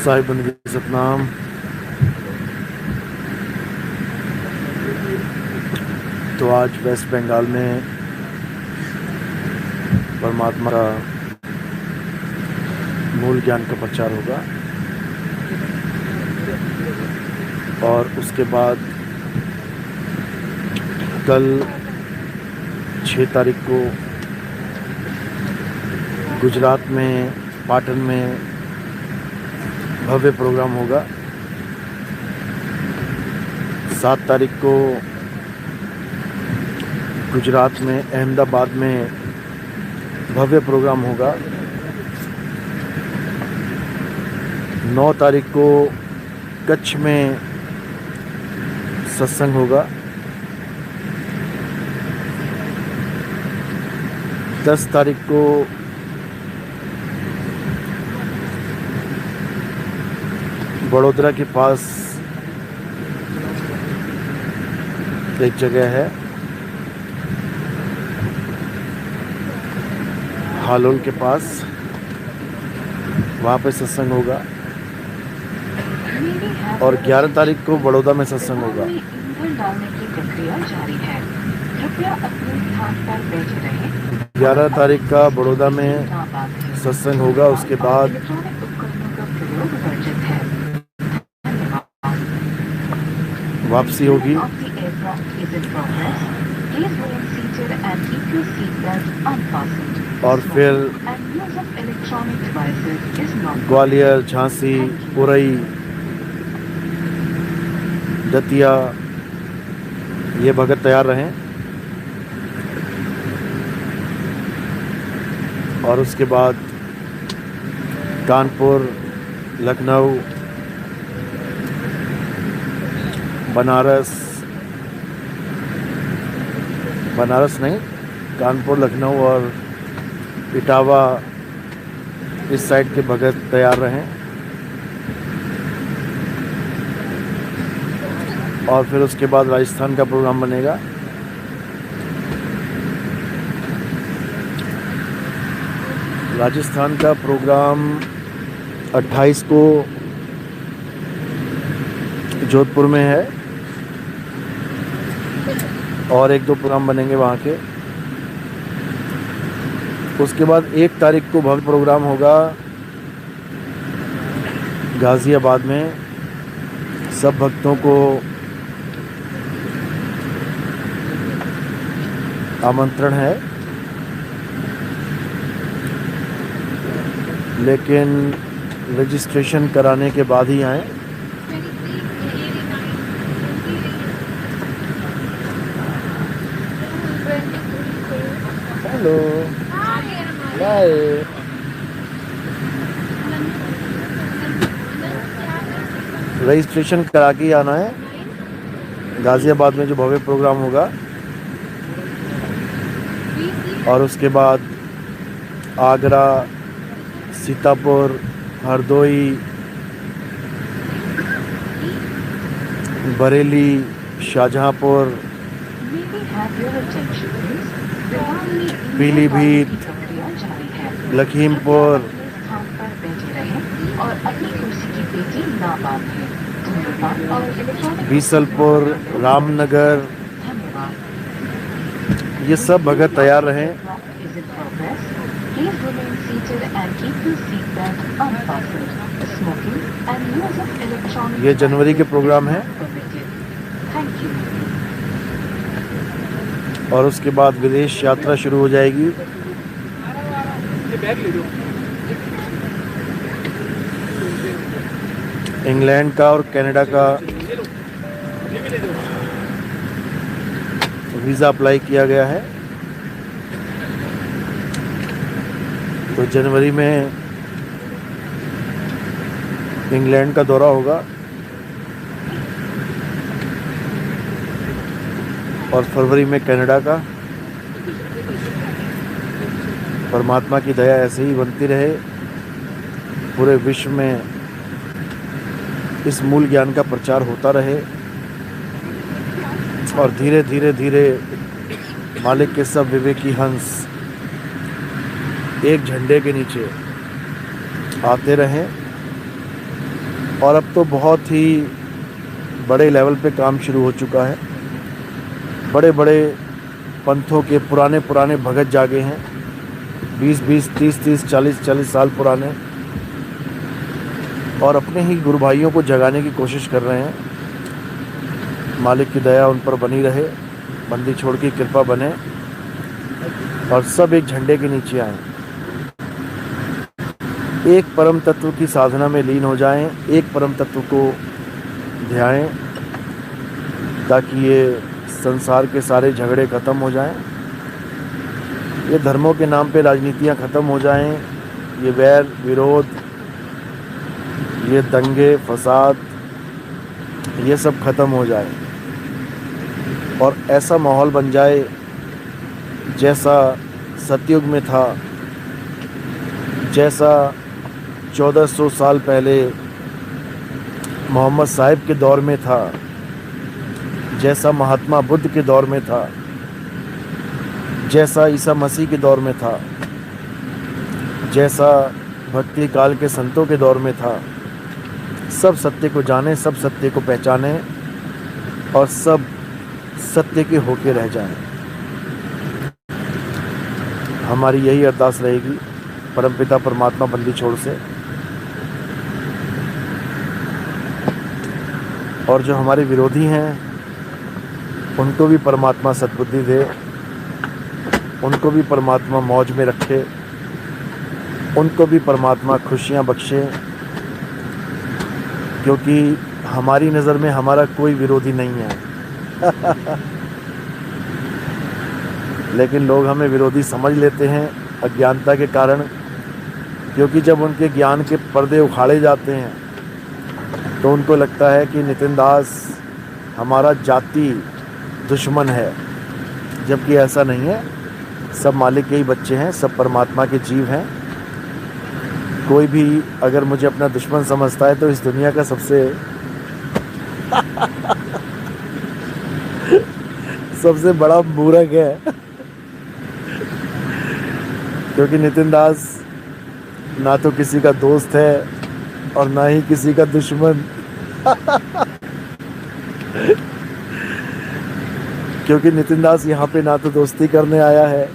साहिब बंदगी सतनाम। तो आज वेस्ट बंगाल में परमात्मा का मूल ज्ञान का प्रचार होगा और उसके बाद कल 6 तारीख को गुजरात में पाटन में भव्य प्रोग्राम होगा। 7 तारीख को गुजरात में अहमदाबाद में भव्य प्रोग्राम होगा। 9 तारीख को कच्छ में सत्संग होगा। 10 तारीख को बड़ोदरा के पास एक जगह है, हालोल के पास, वहाँ पे सत्संग होगा। और 11 तारीख को बड़ौदा में सत्संग होगा। डालने की प्रक्रिया जारी है। कृपया अपने स्थान पर बैठे रहें। 11 तारीख का बड़ौदा में सत्संग होगा। उसके बाद इलेक्ट्रॉनिक उपकरणों का प्रयोग वर्जित है। वापसी होगी। और फिर ग्वालियर, झांसी, उरई, दतिया ये भगत तैयार रहें। और उसके बाद कानपुर, लखनऊ, बनारस नहीं, कानपुर, लखनऊ और इटावा इस साइड के भगत तैयार रहें। और फिर उसके बाद राजस्थान का प्रोग्राम बनेगा। राजस्थान का प्रोग्राम 28 को जोधपुर में है और 1-2 प्रोग्राम बनेंगे वहाँ के। उसके बाद 1 तारीख को भव्य प्रोग्राम होगा गाज़ियाबाद में। सब भक्तों को आमंत्रण है, लेकिन रजिस्ट्रेशन कराने के बाद ही आएँ। Hello, bye. रजिस्ट्रेशन करा के आना है गाज़ियाबाद में जो भव्य प्रोग्राम होगा। और उसके बाद आगरा, सीतापुर, हरदोई, बरेली, शाहजहाँपुर, पीलीभीत, लखीमपुर, बीसलपुर, रामनगर, ये सब भगत तैयार रहें। ये जनवरी के प्रोग्राम है। और उसके बाद विदेश यात्रा शुरू हो जाएगी। इंग्लैंड का और कनाडा का वीज़ा अप्लाई किया गया है। तो जनवरी में इंग्लैंड का दौरा होगा और फरवरी में कनाडा का। परमात्मा की दया ऐसे ही बनती रहे, पूरे विश्व में इस मूल ज्ञान का प्रचार होता रहे और धीरे धीरे धीरे मालिक के सब विवेकी हंस एक झंडे के नीचे आते रहें और अब तो बहुत ही बड़े लेवल पे काम शुरू हो चुका है। बड़े बड़े पंथों के पुराने पुराने भगत जागे हैं, 20-20, 30-30, 40-40 साल पुराने, और अपने ही गुरु भाइयों को जगाने की कोशिश कर रहे हैं। मालिक की दया उन पर बनी रहे, बंदी छोड़ की कृपा बने और सब एक झंडे के नीचे आएं, एक परम तत्व की साधना में लीन हो जाएं, एक परम तत्व को ध्याएं, ताकि ये संसार के सारे झगड़े ख़त्म हो जाएं, ये धर्मों के नाम पे राजनीतियाँ ख़त्म हो जाएं, ये वैर विरोध, ये दंगे फसाद, ये सब ख़त्म हो जाए और ऐसा माहौल बन जाए जैसा सतयुग में था, जैसा 1400 साल पहले मोहम्मद साहिब के दौर में था, जैसा महात्मा बुद्ध के दौर में था, जैसा ईसा मसीह के दौर में था, जैसा भक्ति काल के संतों के दौर में था। सब सत्य को जाने, सब सत्य को पहचाने और सब सत्य के होके रह जाएं। हमारी यही अरदास रहेगी परमपिता परमात्मा बंदी छोड़ से। और जो हमारे विरोधी हैं उनको भी परमात्मा सद्बुद्धि दे, उनको भी परमात्मा मौज में रखे, उनको भी परमात्मा खुशियाँ बख्शे, क्योंकि हमारी नज़र में हमारा कोई विरोधी नहीं है। लेकिन लोग हमें विरोधी समझ लेते हैं अज्ञानता के कारण, क्योंकि जब उनके ज्ञान के पर्दे उखाड़े जाते हैं तो उनको लगता है कि नितिन दास हमारा जाति दुश्मन है, जबकि ऐसा नहीं है। सब मालिक के ही बच्चे हैं, सब परमात्मा के जीव हैं। कोई भी अगर मुझे अपना दुश्मन समझता है तो इस दुनिया का सबसे बड़ा मूर्ख है, क्योंकि नितिन दास ना तो किसी का दोस्त है और ना ही किसी का दुश्मन। क्योंकि नितिन दास यहाँ पे ना तो दोस्ती करने आया है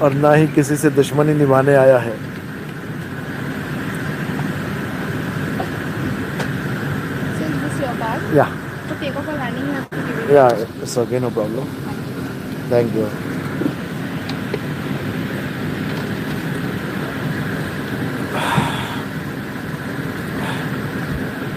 और ना ही किसी से दुश्मनी निभाने आया है। Yeah. Yeah, it's okay, no problem. Thank you.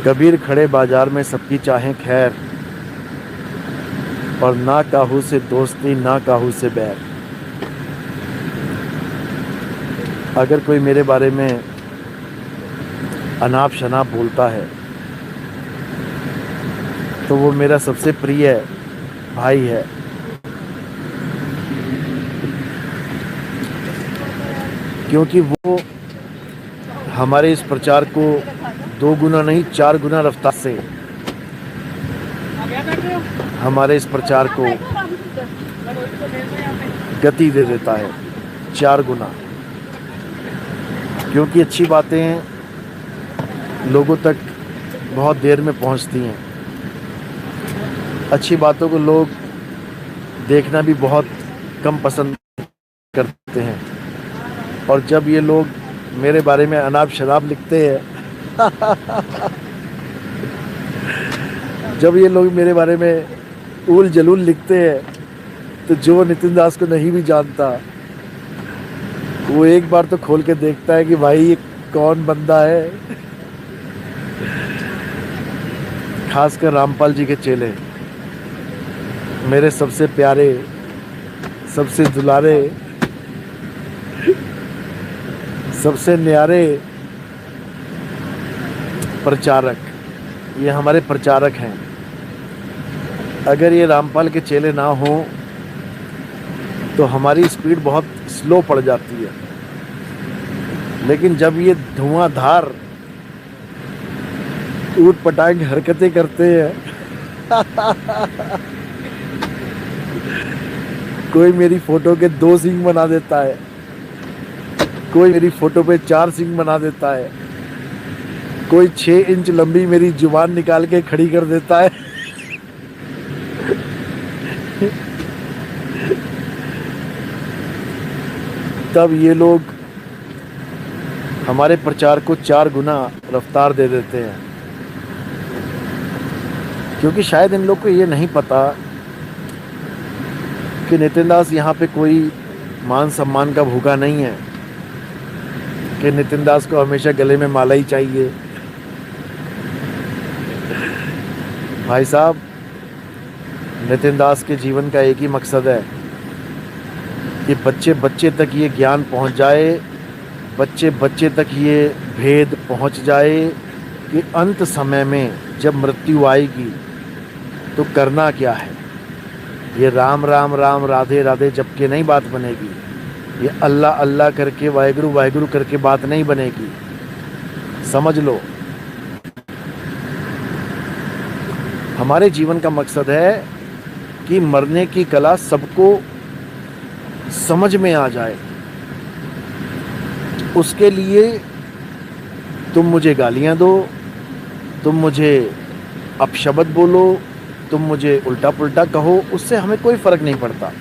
Kabir खड़े बाजार में सबकी चाहें खैर, और ना काहू से दोस्ती ना काहू से बैर। अगर कोई मेरे बारे में अनाप शनाप बोलता है तो वो मेरा सबसे प्रिय भाई है, क्योंकि वो हमारे इस प्रचार को 2 गुना नहीं 4 गुना रफ्तार से हमारे इस प्रचार को गति दे देता है, 4 गुना। क्योंकि अच्छी बातें लोगों तक बहुत देर में पहुंचती हैं, अच्छी बातों को लोग देखना भी बहुत कम पसंद करते हैं। और जब ये लोग मेरे बारे में अनाप शनाप लिखते हैं जब ये लोग मेरे बारे में ऊल जलूल लिखते हैं, तो जो नितिन दास को नहीं भी जानता वो एक बार तो खोल के देखता है कि भाई ये कौन बंदा है। खासकर रामपाल जी के चेले, मेरे सबसे प्यारे, सबसे दुलारे, सबसे न्यारे प्रचारक, ये हमारे प्रचारक हैं। अगर ये रामपाल के चेले ना हो तो हमारी स्पीड बहुत स्लो पड़ जाती है। लेकिन जब ये धुआंधार ऊट पटांग हरकतें करते हैं कोई मेरी फोटो के 2 सींग बना देता है, कोई मेरी फोटो पे 4 सींग बना देता है, कोई 6 इंच लंबी मेरी जुबान निकाल के खड़ी कर देता है। तब ये लोग हमारे प्रचार को 4 गुना रफ्तार दे देते हैं, क्योंकि शायद इन लोग को ये नहीं पता कि नितिन दास यहाँ पे कोई मान सम्मान का भूखा नहीं है, कि नितिन दास को हमेशा गले में माला ही चाहिए। भाई साहब, नितिन दास के जीवन का एक ही मकसद है कि बच्चे बच्चे तक ये ज्ञान पहुंच जाए, बच्चे बच्चे तक ये भेद पहुंच जाए कि अंत समय में जब मृत्यु आएगी तो करना क्या है। ये राम राम राम राधे राधे जप के नहीं बात बनेगी, ये अल्लाह अल्लाह करके वाहेगुरु वाहेगुरु करके बात नहीं बनेगी। समझ लो, हमारे जीवन का मकसद है कि मरने की कला सबको समझ में आ जाए। उसके लिए तुम मुझे गालियां दो, तुम मुझे अपशब्द बोलो, तुम मुझे उल्टा पुल्टा कहो, उससे हमें कोई फ़र्क नहीं पड़ता।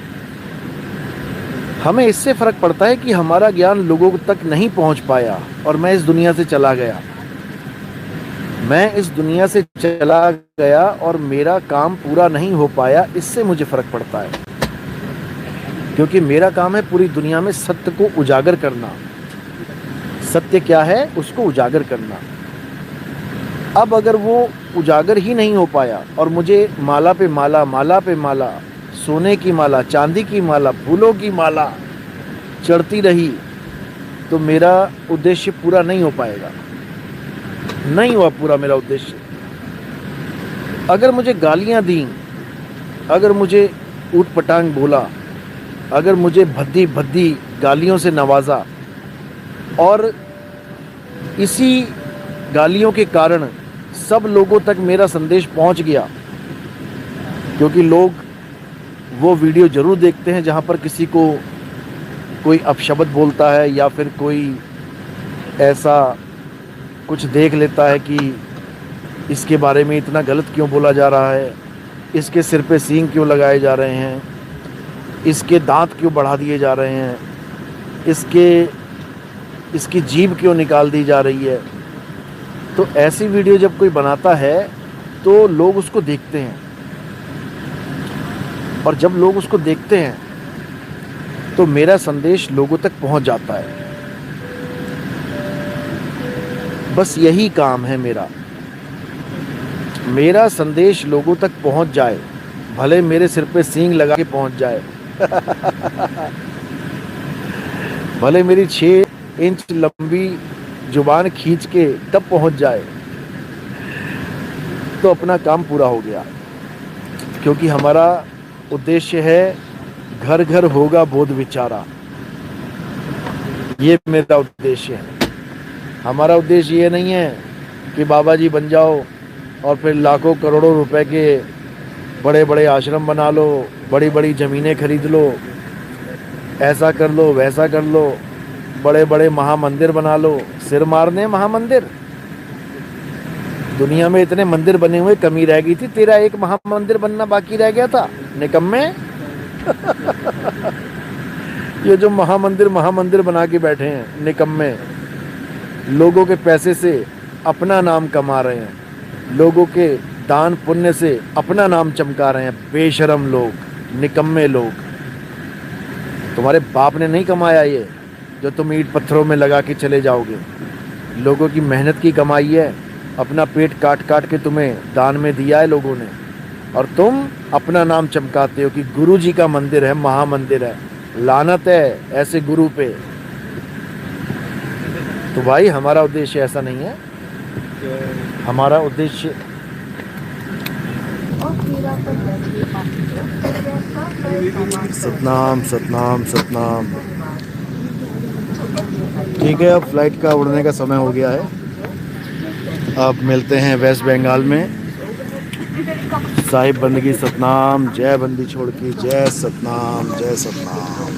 हमें इससे फ़र्क पड़ता है कि हमारा ज्ञान लोगों तक नहीं पहुंच पाया और मैं इस दुनिया से चला गया। मैं इस दुनिया से चला गया और मेरा काम पूरा नहीं हो पाया, इससे मुझे फ़र्क पड़ता है, क्योंकि मेरा काम है पूरी दुनिया में सत्य को उजागर करना। सत्य क्या है, उसको उजागर करना। अब अगर वो उजागर ही नहीं हो पाया और मुझे माला पे माला, माला पे माला, सोने की माला, चांदी की माला, फूलों की माला चढ़ती रही, तो मेरा उद्देश्य पूरा नहीं हो पाएगा। नहीं हुआ पूरा मेरा उद्देश्य। अगर मुझे गालियां दी, अगर मुझे ऊट पटांग बोला, अगर मुझे भद्दी भद्दी गालियों से नवाजा और इसी गालियों के कारण सब लोगों तक मेरा संदेश पहुंच गया, क्योंकि लोग वो वीडियो ज़रूर देखते हैं जहां पर किसी को कोई अपशब्द बोलता है या फिर कोई ऐसा कुछ देख लेता है कि इसके बारे में इतना गलत क्यों बोला जा रहा है, इसके सिर पे सींग क्यों लगाए जा रहे हैं, इसके दांत क्यों बढ़ा दिए जा रहे हैं, इसकी जीभ क्यों निकाल दी जा रही है। तो ऐसी वीडियो जब कोई बनाता है तो लोग उसको देखते हैं, और जब लोग उसको देखते हैं तो मेरा संदेश लोगों तक पहुंच जाता है। बस यही काम है मेरा। मेरा संदेश लोगों तक पहुंच जाए, भले मेरे सिर पे सींग लगा के पहुंच जाए। भले मेरी 6 इंच लंबी जुबान खींच के तब पहुंच जाए, तो अपना काम पूरा हो गया। क्योंकि हमारा उद्देश्य है घर घर होगा बोध विचारा। ये मेरा उद्देश्य है। हमारा उद्देश्य ये नहीं है कि बाबा जी बन जाओ और फिर लाखों करोड़ों रुपए के बड़े बड़े आश्रम बना लो, बड़ी बड़ी ज़मीनें खरीद लो, ऐसा कर लो वैसा कर लो, बड़े बड़े महामंदिर बना लो। सिर मारने महामंदिर। दुनिया में इतने मंदिर बने हुए, कमी रह गई थी, तेरा एक महामंदिर बनना बाकी रह गया था, निकम्मे। ये जो महामंदिर बना के बैठे हैं, निकम्मे, लोगों के पैसे से अपना नाम कमा रहे हैं, लोगों के दान पुण्य से अपना नाम चमका रहे हैं। बेशरम लोग, निकम्मे लोग। तुम्हारे बाप ने नहीं कमाया ये जो तुम ईंट पत्थरों में लगा के चले जाओगे। लोगों की मेहनत की कमाई है, अपना पेट काट काट के तुम्हें दान में दिया है लोगों ने, और तुम अपना नाम चमकाते हो कि गुरु जी का मंदिर है, महामंदिर है। लानत है ऐसे गुरु पे। तो भाई हमारा उद्देश्य ऐसा नहीं है। हमारा उद्देश्य सतनाम सतनाम सतनाम। ठीक है, अब फ्लाइट का उड़ने का समय हो गया है। अब मिलते हैं वेस्ट बंगाल में। साहिब बंदगी सतनाम, जय बंदी छोड़ की, जय सतनाम, जय सतनाम।